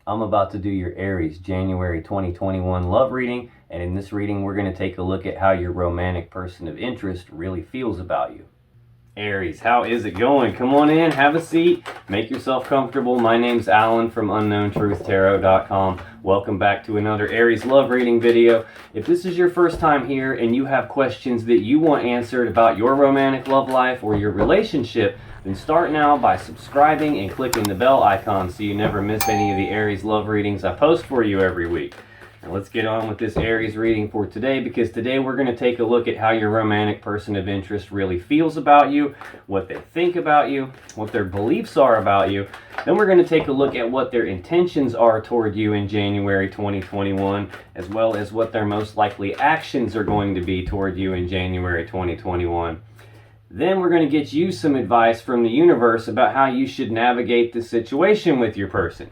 I'm about to do your Aries January 2021 love reading, and in this reading we're going to take a look at how your romantic person of interest really feels about you. Aries, how is it going? Come on in, have a seat, make yourself comfortable. My name's Alan from UnknownTruthTarot.com. Welcome back to another Aries love reading video. If this is your first time here and you have questions that you want answered about your romantic love life or your relationship, then start now by subscribing and clicking the bell icon so you never miss any of the Aries love readings I post for you every week. Now let's get on with this Aries reading for today, because today we're going to take a look at how your romantic person of interest really feels about you, what they think about you, what their beliefs are about you. Then we're going to take a look at what their intentions are toward you in January 2021, as well as what their most likely actions are going to be toward you in January 2021. Then we're going to get you some advice from the universe about how you should navigate the situation with your person.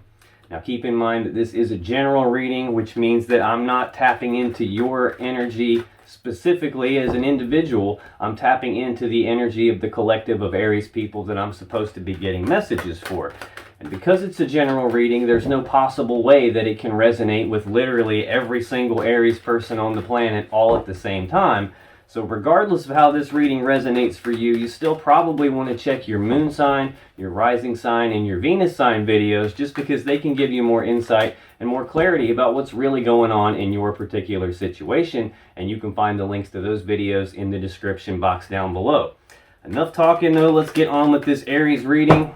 Now keep in mind that this is a general reading, which means that I'm not tapping into your energy specifically as an individual. I'm tapping into the energy of the collective of Aries people that I'm supposed to be getting messages for. And because it's a general reading, there's no possible way that it can resonate with literally every single Aries person on the planet all at the same time. So regardless of how this reading resonates for you, you still probably want to check your moon sign, your rising sign, and your Venus sign videos, just because they can give you more insight and more clarity about what's really going on in your particular situation. And you can find the links to those videos in the description box down below. Enough talking though, let's get on with this Aries reading.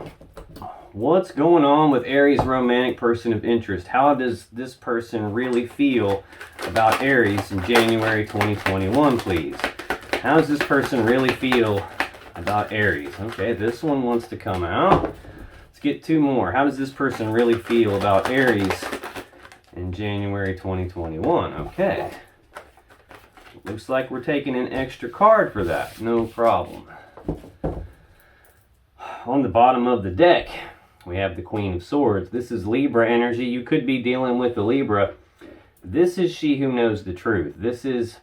What's going on with Aries' romantic person of interest? How does this person really feel about Aries in January 2021, please? How does this person really feel about Aries? Okay, this one wants to come out. Let's get two more. How does this person really feel about Aries in January 2021? Okay. Looks like we're taking an extra card for that. No problem. On the bottom of the deck, we have the Queen of Swords. This is Libra energy. You could be dealing with the Libra. This is she who knows the truth. This is,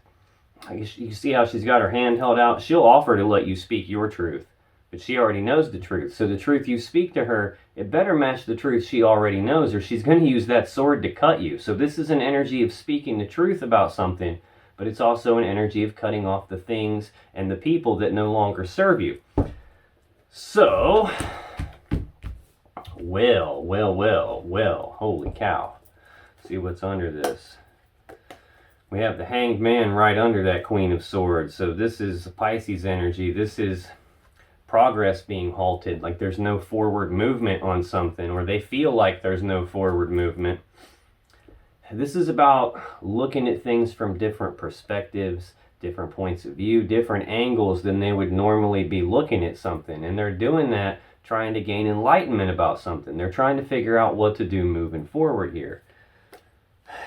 you see how she's got her hand held out? She'll offer to let you speak your truth, but she already knows the truth. So the truth you speak to her, it better match the truth she already knows, or she's going to use that sword to cut you. So this is an energy of speaking the truth about something, but it's also an energy of cutting off the things and the people that no longer serve you. So, well, holy cow. See what's under this. We have the Hanged Man right under that Queen of Swords. So this is Pisces energy. This is progress being halted, like there's no forward movement on something, or they feel like there's no forward movement. This is about looking at things from different perspectives, different points of view, different angles than they would normally be looking at something. And they're doing that trying to gain enlightenment about something. They're trying to figure out what to do moving forward here.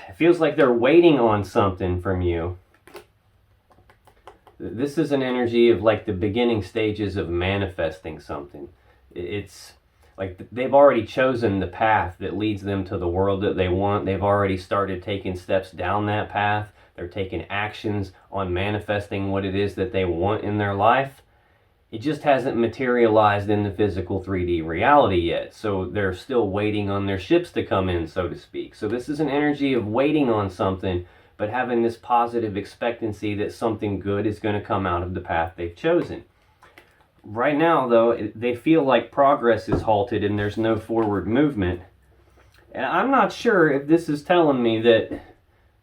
It feels like they're waiting on something from you. This is an energy of like the beginning stages of manifesting something. It's like they've already chosen the path that leads them to the world that they want. They've already started taking steps down that path. They're taking actions on manifesting what it is that they want in their life. It just hasn't materialized in the physical 3D reality yet. So they're still waiting on their ships to come in, so to speak. So this is an energy of waiting on something, but having this positive expectancy that something good is going to come out of the path they've chosen. Right now, though, they feel like progress is halted and there's no forward movement. And I'm not sure if this is telling me that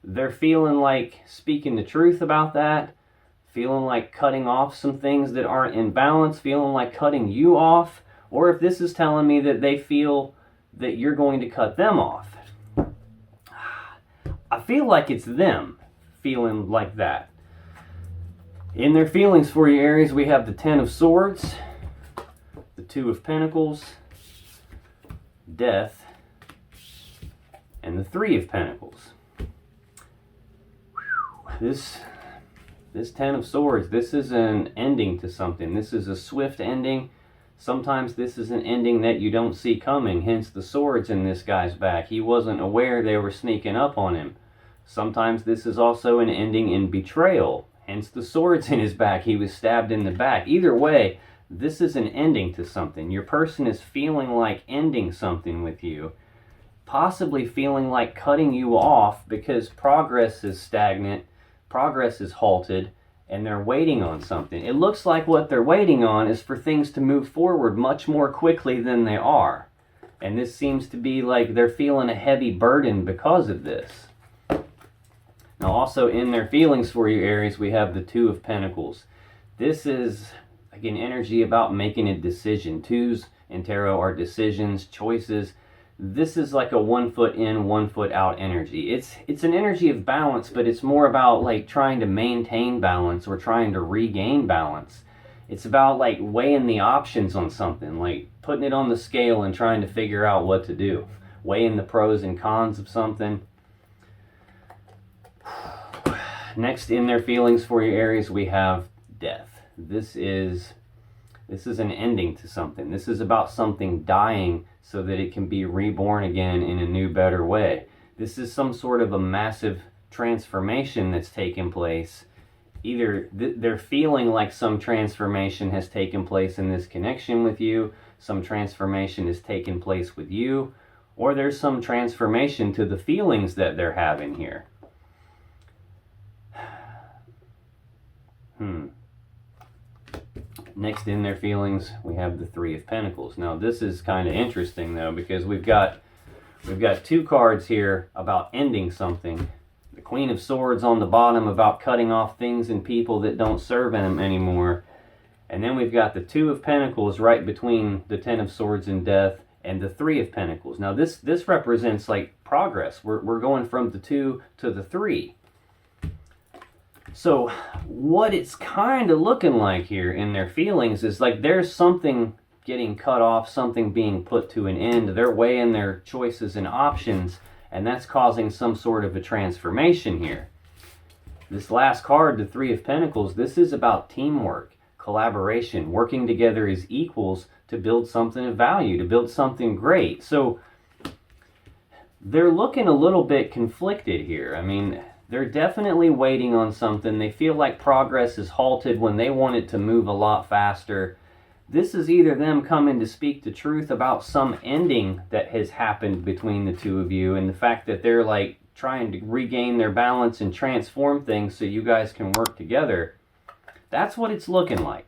they're feeling like speaking the truth about that, feeling like cutting off some things that aren't in balance, feeling like cutting you off, or if this is telling me that they feel that you're going to cut them off. I feel like it's them feeling like that. In their feelings for you, Aries, we have the Ten of Swords, the Two of Pentacles, Death, and the Three of Pentacles. This Ten of Swords, this is an ending to something. This is a swift ending. Sometimes this is an ending that you don't see coming, hence the swords in this guy's back. He wasn't aware they were sneaking up on him. Sometimes this is also an ending in betrayal, hence the swords in his back. He was stabbed in the back. Either way, this is an ending to something. Your person is feeling like ending something with you. possibly feeling like cutting you off because progress is stagnant, progress is halted, and they're waiting on something. It looks like what they're waiting on is for things to move forward much more quickly than they are. And this seems to be like they're feeling a heavy burden because of this. Now also in their feelings for you, Aries, we have the Two of Pentacles. This is, again, energy about making a decision. Twos in tarot are decisions, choices. This is like a 1 foot in, 1 foot out energy. It's an energy of balance, but it's more about like trying to maintain balance or trying to regain balance. It's about like weighing the options on something, like putting it on the scale and trying to figure out what to do. Weighing the pros and cons of something. Next in their feelings for you, Aries, we have death. This is an ending to something. This is about something dying so that it can be reborn again in a new, better way. This is some sort of a massive transformation that's taken place. Either they're feeling like some transformation has taken place in this connection with you, some transformation has taken place with you, or there's some transformation to the feelings that they're having here. Next in their feelings, we have the Three of Pentacles. Now this is kind of interesting though, because we've got two cards here about ending something. The Queen of Swords on the bottom about cutting off things and people that don't serve them anymore. And then we've got the Two of Pentacles right between the Ten of Swords and Death and the Three of Pentacles. Now this represents like progress. We're going from the 2 to the 3. So what it's kind of looking like here in their feelings is like there's something getting cut off, something being put to an end. They're weighing their choices and options, and that's causing some sort of a transformation here. This last card, the Three of Pentacles, this is about teamwork, collaboration, working together as equals to build something of value, to build something great. So they're looking a little bit conflicted here. I mean, they're definitely waiting on something. They feel like progress is halted when they want it to move a lot faster. This is either them coming to speak the truth about some ending that has happened between the two of you and the fact that they're like trying to regain their balance and transform things so you guys can work together. That's what it's looking like.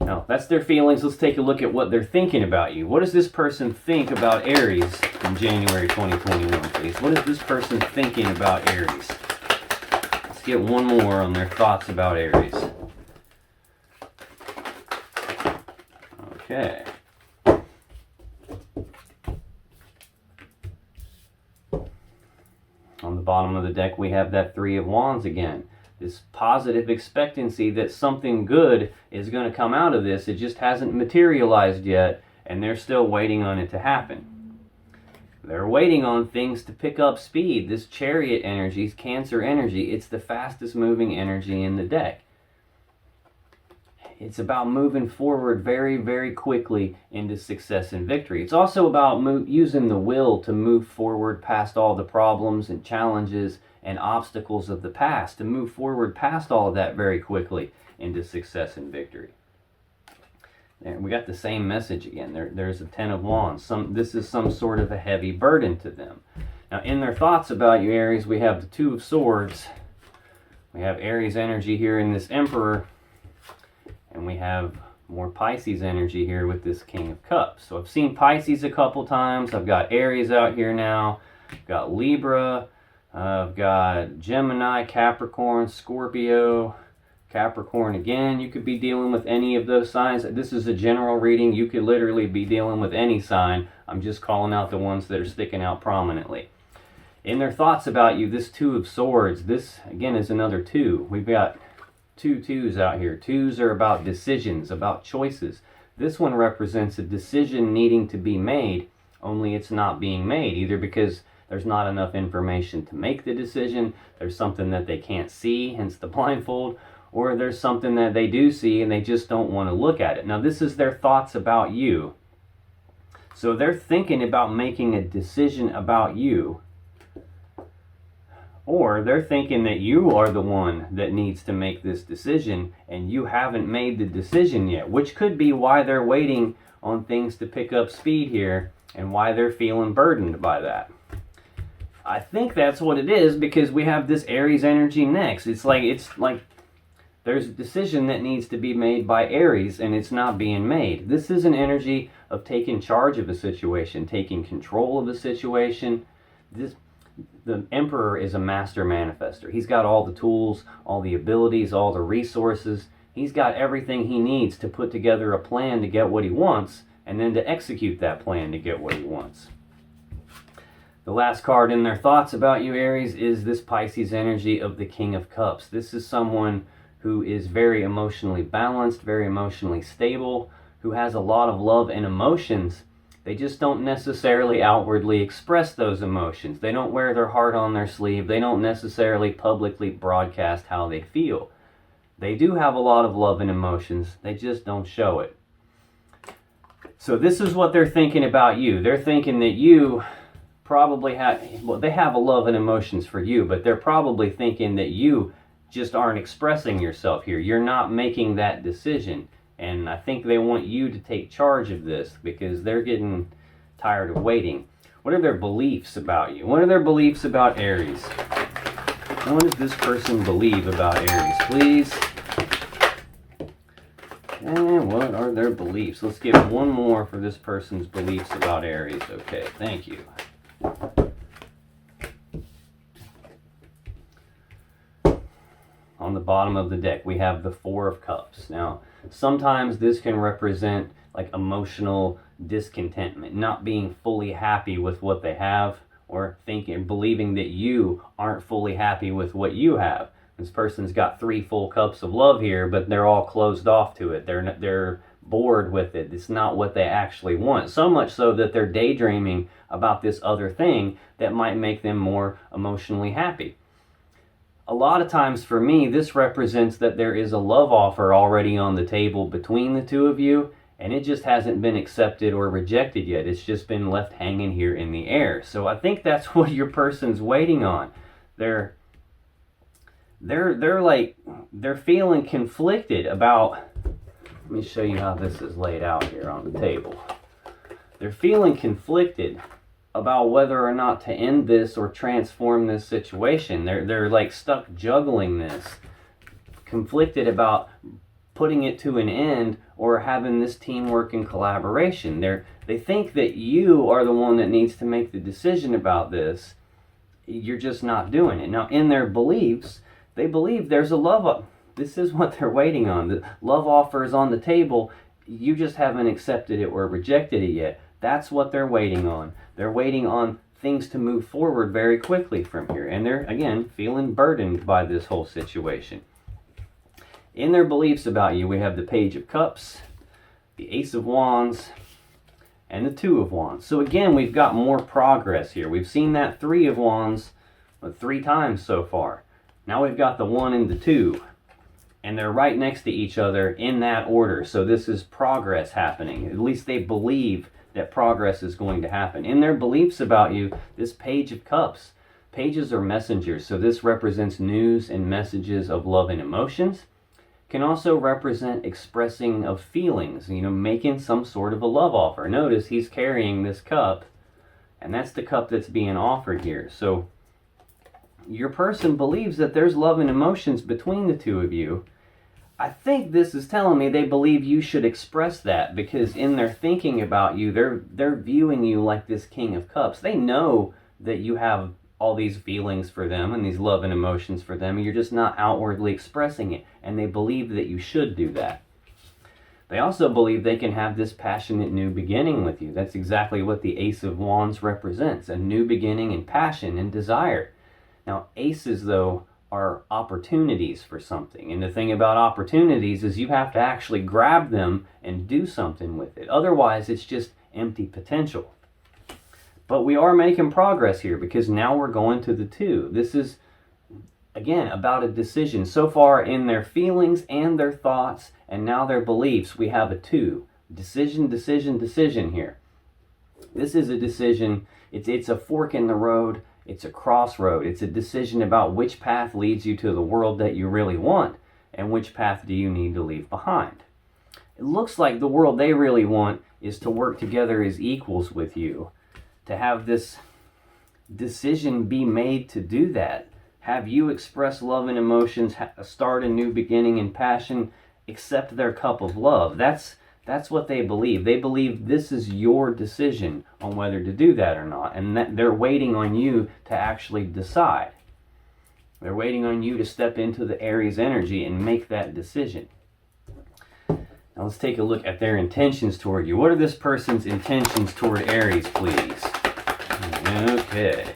Now, that's their feelings. Let's take a look at what they're thinking about you. What does this person think about Aries in January 2021, please? What is this person thinking about Aries? Let's get one more on their thoughts about Aries. Okay. On the bottom of the deck, we have that Three of Wands again. This positive expectancy that something good is going to come out of this. It just hasn't materialized yet, and they're still waiting on it to happen. They're waiting on things to pick up speed. This Chariot energy, Cancer energy, it's the fastest moving energy in the deck. It's about moving forward very, very quickly into success and victory. It's also about using the will to move forward past all the problems and challenges and obstacles of the past, to move forward past all of that very quickly into success and victory. And we got the same message again. There's a Ten of Wands. This is some sort of a heavy burden to them. Now, in their thoughts about you, Aries, we have the Two of Swords. We have Aries energy here in this Emperor. And we have more Pisces energy here with this King of Cups. So I've seen Pisces a couple times. I've got Aries out here now. I've got Libra. I've got Gemini, Capricorn, Scorpio, Capricorn again. You could be dealing with any of those signs. This is a general reading. You could literally be dealing with any sign. I'm just calling out the ones that are sticking out prominently. In their thoughts about you, this Two of Swords, this again is another 2. We've got 2 twos out here. 2s are about decisions, about choices. This one represents a decision needing to be made, only it's not being made, either because there's not enough information to make the decision, there's something that they can't see, hence the blindfold, or there's something that they do see and they just don't want to look at it. Now, this is their thoughts about you. So they're thinking about making a decision about you, or they're thinking that you are the one that needs to make this decision and you haven't made the decision yet, which could be why they're waiting on things to pick up speed here and why they're feeling burdened by that. I think that's what it is, because we have this Aries energy next. It's like there's a decision that needs to be made by Aries, and it's not being made. This is an energy of taking charge of a situation, taking control of a situation. The Emperor is a master manifester. He's got all the tools, all the abilities, all the resources. He's got everything he needs to put together a plan to get what he wants, and then to execute that plan to get what he wants. The last card in their thoughts about you, Aries, is this Pisces energy of the King of Cups. This is someone who is very emotionally balanced, very emotionally stable, who has a lot of love and emotions. They just don't necessarily outwardly express those emotions. They don't wear their heart on their sleeve. They don't necessarily publicly broadcast how they feel. They do have a lot of love and emotions. They just don't show it. So this is what they're thinking about you. They're thinking that you probably they have a love and emotions for you, but they're probably thinking that you just aren't expressing yourself here. You're not making that decision. And I think they want you to take charge of this, because they're getting tired of waiting. What are their beliefs about you? What are their beliefs about Aries? What does this person believe about Aries, please? And what are their beliefs? Let's get one more for this person's beliefs about Aries. Okay, thank you. On the bottom of the deck, we have the Four of Cups. Now, sometimes this can represent like emotional discontentment, not being fully happy with what they have, or believing that you aren't fully happy with what you have. This person's got 3 full cups of love here, but they're all closed off to it. They're bored with it. It's not what they actually want. So much so that they're daydreaming about this other thing that might make them more emotionally happy. A lot of times for me, this represents that there is a love offer already on the table between the two of you, and it just hasn't been accepted or rejected yet. It's just been left hanging here in the air. So I think that's what your person's waiting on. They're feeling conflicted about, let me show you how this is laid out here on the table. They're feeling conflicted about whether or not to end this or transform this situation. They're like stuck juggling this, conflicted about putting it to an end or having this teamwork and collaboration. They think that you are the one that needs to make the decision about this. You're just not doing it. Now, in their beliefs, they believe there's a love. This is what they're waiting on. The love offer is on the table. You just haven't accepted it or rejected it yet. That's what they're waiting on. They're waiting on things to move forward very quickly from here. And they're, again, feeling burdened by this whole situation. In their beliefs about you, we have the Page of Cups, the Ace of Wands, and the Two of Wands. So again, we've got more progress here. We've seen that Three of Wands 3 times so far. Now we've got the 1 and the 2. And they're right next to each other in that order. So this is progress happening. At least they believe that progress is going to happen. In their beliefs about you, this Page of Cups, pages are messengers. So this represents news and messages of love and emotions. Can also represent expressing of feelings, making some sort of a love offer. Notice he's carrying this cup, and that's the cup that's being offered here. So your person believes that there's love and emotions between the two of you. I think this is telling me they believe you should express that, because in their thinking about you, they're viewing you like this King of Cups. They know that you have all these feelings for them and these love and emotions for them, and you're just not outwardly expressing it, and they believe that you should do that. They also believe they can have this passionate new beginning with you. That's exactly what the Ace of Wands represents, a new beginning and passion and desire. Now, aces, though, are opportunities for something. And the thing about opportunities is you have to actually grab them and do something with it. Otherwise, it's just empty potential. But we are making progress here, because now we're going to the 2. This is, again, about a decision. So far in their feelings and their thoughts and now their beliefs, we have a 2. Decision, decision, decision here. This is a decision. It's a fork in the road. It's a crossroad. It's a decision about which path leads you to the world that you really want, and which path do you need to leave behind. it looks like the world they really want is to work together as equals with you, to have this decision be made to do that. Have you express love and emotions, start a new beginning in passion, accept their cup of love. That's what they believe. They believe this is your decision on whether to do that or not, and that they're waiting on you to actually decide. They're waiting on you to step into the Aries energy and make that decision. Now let's take a look at their intentions toward you. What are this person's intentions toward Aries, please? Okay.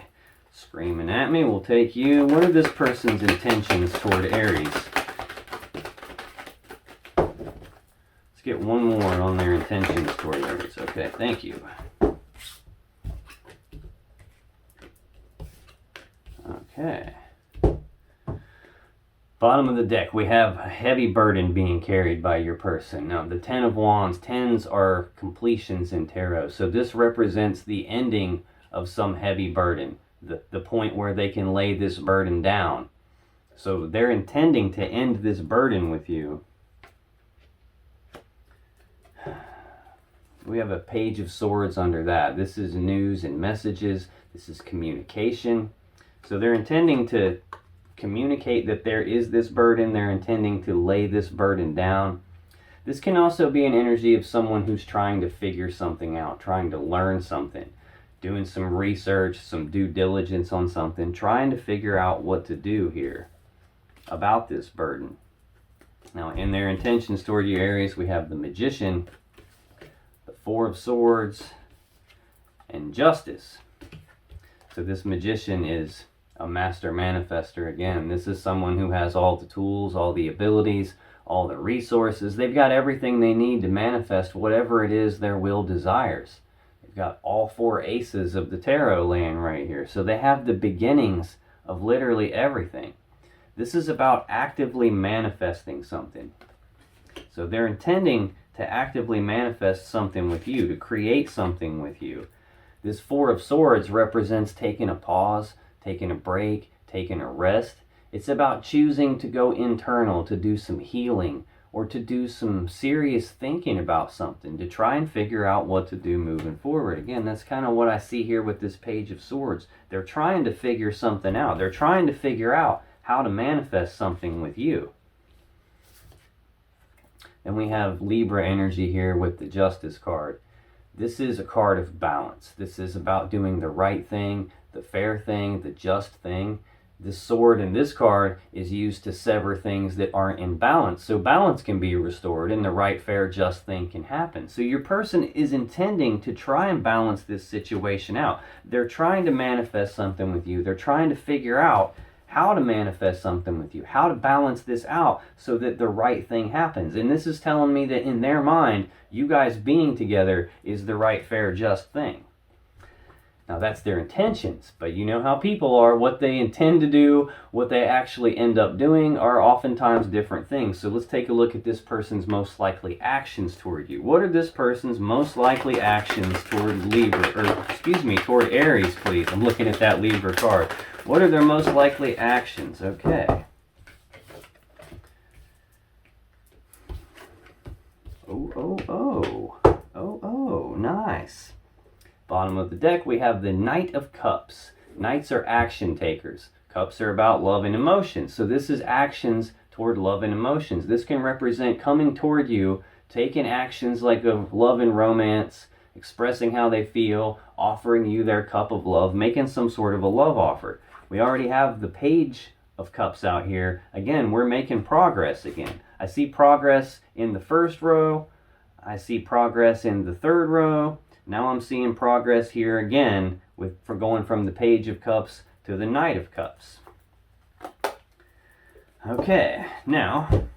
Screaming at me, we'll take you. What are this person's intentions toward Aries? Let's get one more on their intentions toward Aries. Okay, thank you. Okay. Bottom of the deck, we have a heavy burden being carried by your person. Now, the Ten of Wands, tens are completions in tarot. So this represents the ending of some heavy burden, the point where they can lay this burden down. So they're intending to end this burden with you. We have a Page of Swords under that. This is news and messages. This is communication. So they're intending to communicate that there is this burden. They're intending to lay this burden down. This can also be an energy of someone who's trying to figure something out, trying to learn something, doing some research, some due diligence on something, trying to figure out what to do here about this burden. Now, in their intentions toward you, Aries, we have the Magician, the Four of Swords, and Justice. So this Magician is a master manifester. Again, this is someone who has all the tools, all the abilities, all the resources. They've got everything they need to manifest whatever it is their will desires. They've got all four aces of the tarot laying right here. So they have the beginnings of literally everything. This is about actively manifesting something. So they're intending to actively manifest something with you, to create something with you. This Four of Swords represents taking a pause, taking a break, taking a rest. It's about choosing to go internal, to do some healing, or to do some serious thinking about something, to try and figure out what to do moving forward. Again, that's kind of what I see here with this Page of Swords. They're trying to figure something out. They're trying to figure out how to manifest something with you. And we have Libra energy here with the Justice card. This is a card of balance. This is about doing the right thing, the fair thing, the just thing. This sword in this card is used to sever things that aren't in balance. So balance can be restored and the right, fair, just thing can happen. So your person is intending to try and balance this situation out. They're trying to manifest something with you. They're trying to figure out how to manifest something with you, how to balance this out so that the right thing happens. And this is telling me that in their mind, you guys being together is the right, fair, just thing. Now that's their intentions, but you know how people are. What they intend to do, what they actually end up doing are oftentimes different things. So let's take a look at this person's most likely actions toward you. What are this person's most likely actions toward toward Aries, please? I'm looking at that Libra card. What are their most likely actions? Okay. Oh, nice. Bottom of the deck, we have the Knight of Cups. Knights are action takers. Cups are about love and emotions. So this is actions toward love and emotions. This can represent coming toward you, taking actions like of love and romance, expressing how they feel, offering you their cup of love, making some sort of a love offer. We already have the Page of Cups out here. Again, we're making progress again. I see progress in the first row. I see progress in the third row. Now I'm seeing progress here again for going from the Page of Cups to the Knight of Cups. Okay, now,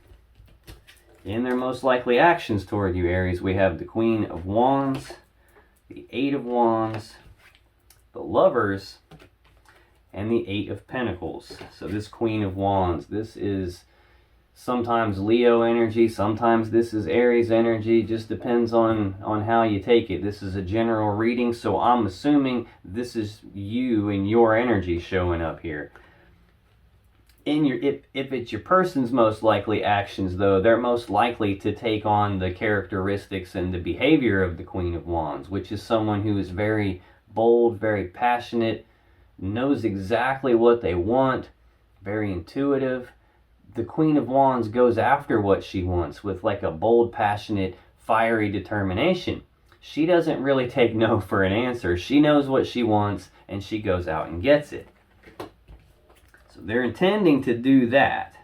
in their most likely actions toward you, Aries, we have the Queen of Wands, the Eight of Wands, the Lovers, and the Eight of Pentacles. So this Queen of Wands, this is sometimes Leo energy, sometimes this is Aries energy, just depends on how you take it. This is a general reading, so I'm assuming this is you and your energy showing up here. If it's your person's most likely actions, though, they're most likely to take on the characteristics and the behavior of the Queen of Wands, which is someone who is very bold, very passionate, knows exactly what they want, very intuitive. The Queen of Wands goes after what she wants with like a bold, passionate, fiery determination. She doesn't really take no for an answer. She knows what she wants and she goes out and gets it. So they're intending to do that.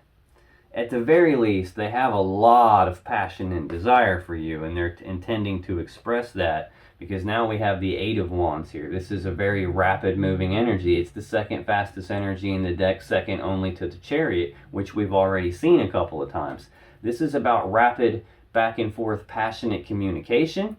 At the very least, they have a lot of passion and desire for you, and they're intending to express that, because now we have the Eight of Wands here. This is a very rapid moving energy. It's the second fastest energy in the deck, second only to the Chariot, which we've already seen a couple of times. This is about rapid back and forth passionate communication.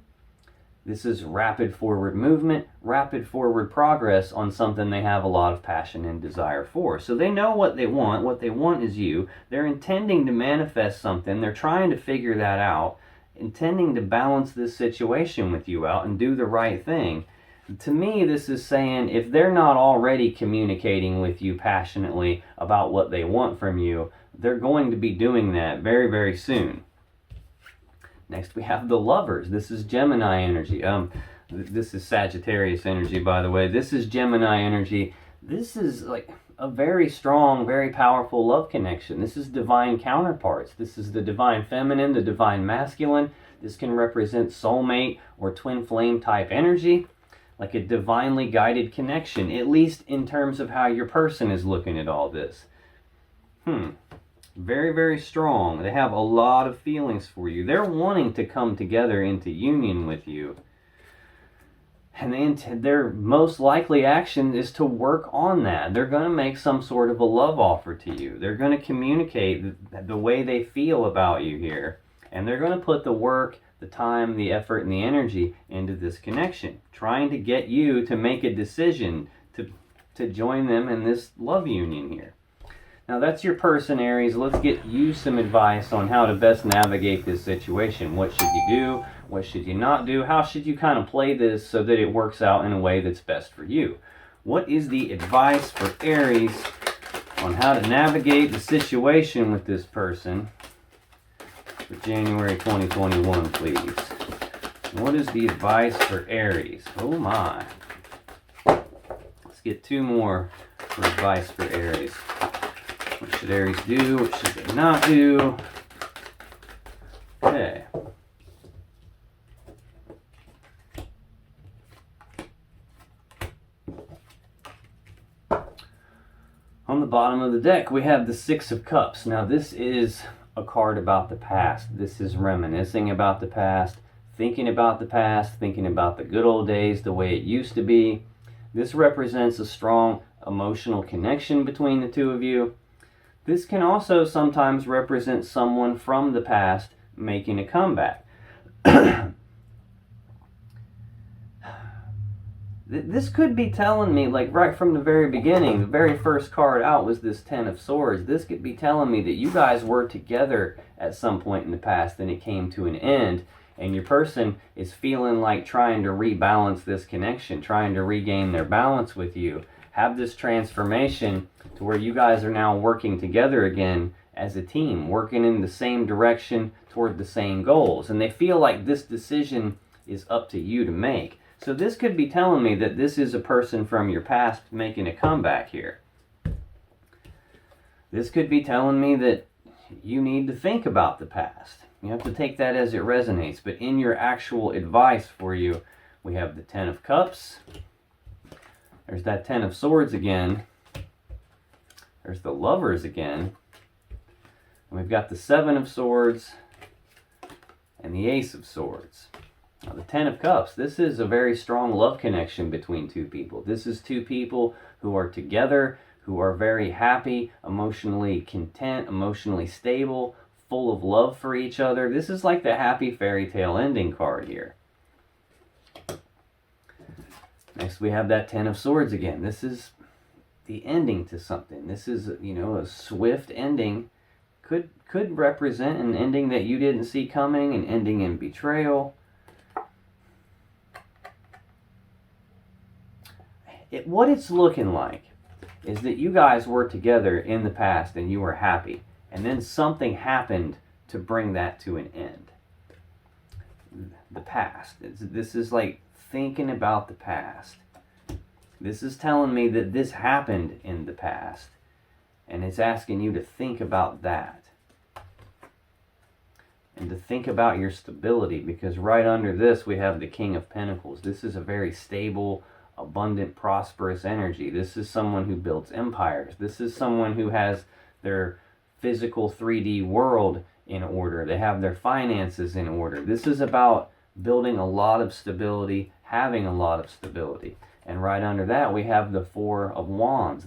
This is rapid forward movement, rapid forward progress on something they have a lot of passion and desire for. So they know what they want. What they want is you. They're intending to manifest something. They're trying to figure that out, intending to balance this situation with you out and do the right thing. To me, this is saying if they're not already communicating with you passionately about what they want from you, they're going to be doing that very, very soon. Next, we have the Lovers. This is Gemini energy. This is Sagittarius energy, by the way. This is Gemini energy. This is like a very strong, very powerful love connection. This is divine counterparts. This is the divine feminine, the divine masculine. This can represent soulmate or twin flame type energy, like a divinely guided connection, at least in terms of how your person is looking at all this. Very, very strong. They have a lot of feelings for you. They're wanting to come together into union with you. And their most likely action is to work on that. They're going to make some sort of a love offer to you. They're going to communicate the way they feel about you here. And they're going to put the work, the time, the effort, and the energy into this connection, trying to get you to make a decision to join them in this love union here. Now that's your person, Aries. Let's get you some advice on how to best navigate this situation. What should you do? What should you not do? How should you kind of play this so that it works out in a way that's best for you? What is the advice for Aries on how to navigate the situation with this person for January 2021, please? What is the advice for Aries? Oh my. Let's get two more for advice for Aries. What should Aries do? What should they not do? Okay. On the bottom of the deck, we have the Six of Cups. Now, this is a card about the past. This is reminiscing about the past, thinking about the past, thinking about the good old days, the way it used to be. This represents a strong emotional connection between the two of you. This can also sometimes represent someone from the past making a comeback. This could be telling me, like right from the very beginning, the very first card out was this Ten of Swords. This could be telling me that you guys were together at some point in the past and it came to an end, and your person is feeling like trying to rebalance this connection, trying to regain their balance with you, have this transformation to where you guys are now working together again as a team, working in the same direction toward the same goals. And they feel like this decision is up to you to make. So this could be telling me that this is a person from your past making a comeback here. This could be telling me that you need to think about the past. You have to take that as it resonates. But in your actual advice for you, we have the Ten of Cups. There's that Ten of Swords again. There's the Lovers again. And we've got the Seven of Swords and the Ace of Swords. Now, the Ten of Cups, this is a very strong love connection between two people. This is two people who are together, who are very happy, emotionally content, emotionally stable, full of love for each other. This is like the happy fairy tale ending card here. Next, we have that Ten of Swords again. This is the ending to something. This is, a swift ending. Could represent an ending that you didn't see coming, an ending in betrayal. What it's looking like is that you guys were together in the past and you were happy, and then something happened to bring that to an end. The past. This is like thinking about the past. This is telling me that this happened in the past, and it's asking you to think about that. And to think about your stability, because right under this we have the King of Pentacles. This is a very stable, abundant, prosperous energy. This is someone who builds empires. This is someone who has their physical 3D world in order. They have their finances in order. This is about building a lot of stability, having a lot of stability. And right under that we have the Four of Wands.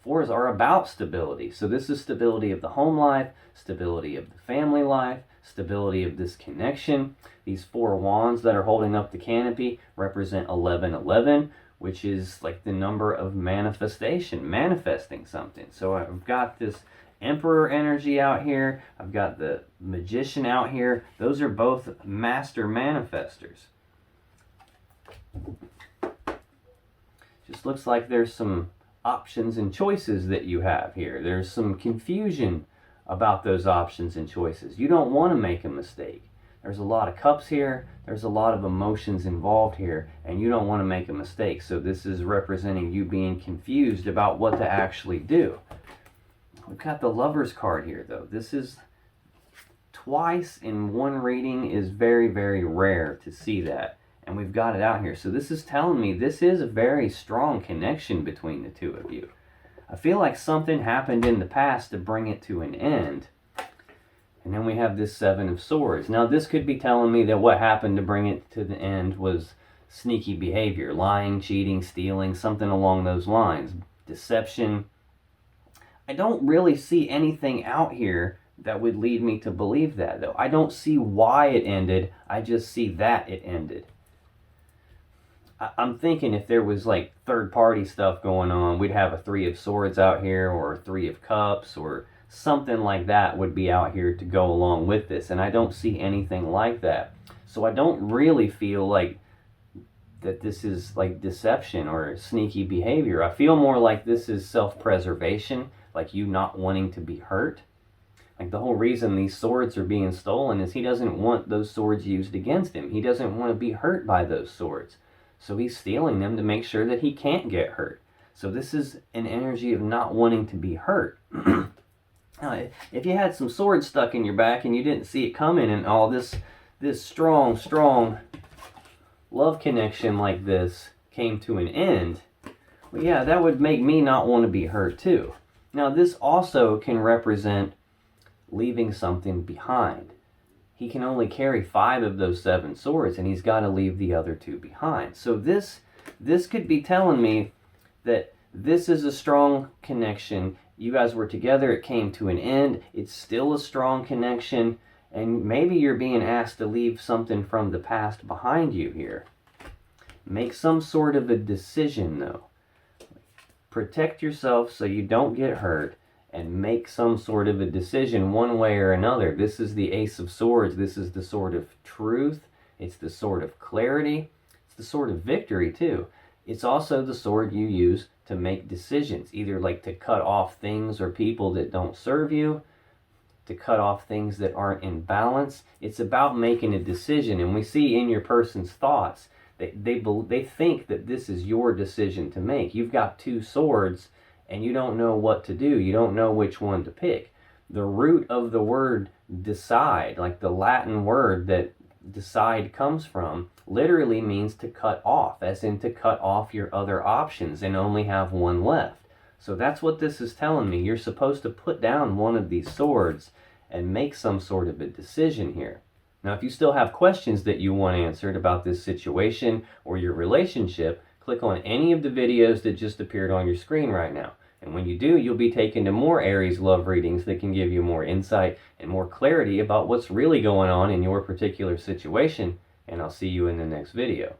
Fours are about stability. So this is stability of the home life, stability of the family life, stability of this connection. These four wands that are holding up the canopy represent 1111, which is like the number of manifestation, manifesting something. So I've got this Emperor energy out here. I've got the Magician out here. Those are both master manifestors. Just looks like there's some options and choices that you have here. There's some confusion about those options and choices. You don't want to make a mistake. There's a lot of cups here. There's a lot of emotions involved here, and you don't want to make a mistake. So this is representing you being confused about what to actually do. We've got the Lover's card here, though. This is twice in one reading is very, very rare to see that. And we've got it out here. So this is telling me this is a very strong connection between the two of you. I feel like something happened in the past to bring it to an end. And then we have this Seven of Swords. Now this could be telling me that what happened to bring it to the end was sneaky behavior. Lying, cheating, stealing, something along those lines. Deception. I don't really see anything out here that would lead me to believe that, though. I don't see why it ended. I just see that it ended. I'm thinking if there was like third-party stuff going on, we'd have a Three of Swords out here, or a Three of Cups, or something like that would be out here to go along with this. And I don't see anything like that. So I don't really feel like that this is like deception or sneaky behavior. I feel more like this is self-preservation, like you not wanting to be hurt. Like the whole reason these swords are being stolen is he doesn't want those swords used against him. He doesn't want to be hurt by those swords. So he's stealing them to make sure that he can't get hurt. So this is an energy of not wanting to be hurt. Now, if you had some swords stuck in your back and you didn't see it coming, and all this strong love connection like this came to an end, well, yeah, that would make me not want to be hurt too. Now, this also can represent leaving something behind. He can only carry 5 of those 7 swords, and he's got to leave the other 2 behind. So this could be telling me that this is a strong connection. You guys were together, it came to an end, it's still a strong connection, and maybe you're being asked to leave something from the past behind you here. Make some sort of a decision, though. Protect yourself so you don't get hurt, and make some sort of a decision one way or another. This is the Ace of Swords. This is the sword of truth. It's the sword of clarity. It's the sword of victory, too. It's also the sword you use to make decisions, either like to cut off things or people that don't serve you, to cut off things that aren't in balance. It's about making a decision, and we see in your person's thoughts that they think that this is your decision to make. You've got 2 swords, and you don't know what to do. You don't know which one to pick. The root of the word decide, like the Latin word that decide comes from, literally means to cut off, as in to cut off your other options and only have one left. So that's what this is telling me. You're supposed to put down one of these swords and make some sort of a decision here. Now, if you still have questions that you want answered about this situation or your relationship, click on any of the videos that just appeared on your screen right now. And when you do, you'll be taken to more Aries love readings that can give you more insight and more clarity about what's really going on in your particular situation. And I'll see you in the next video.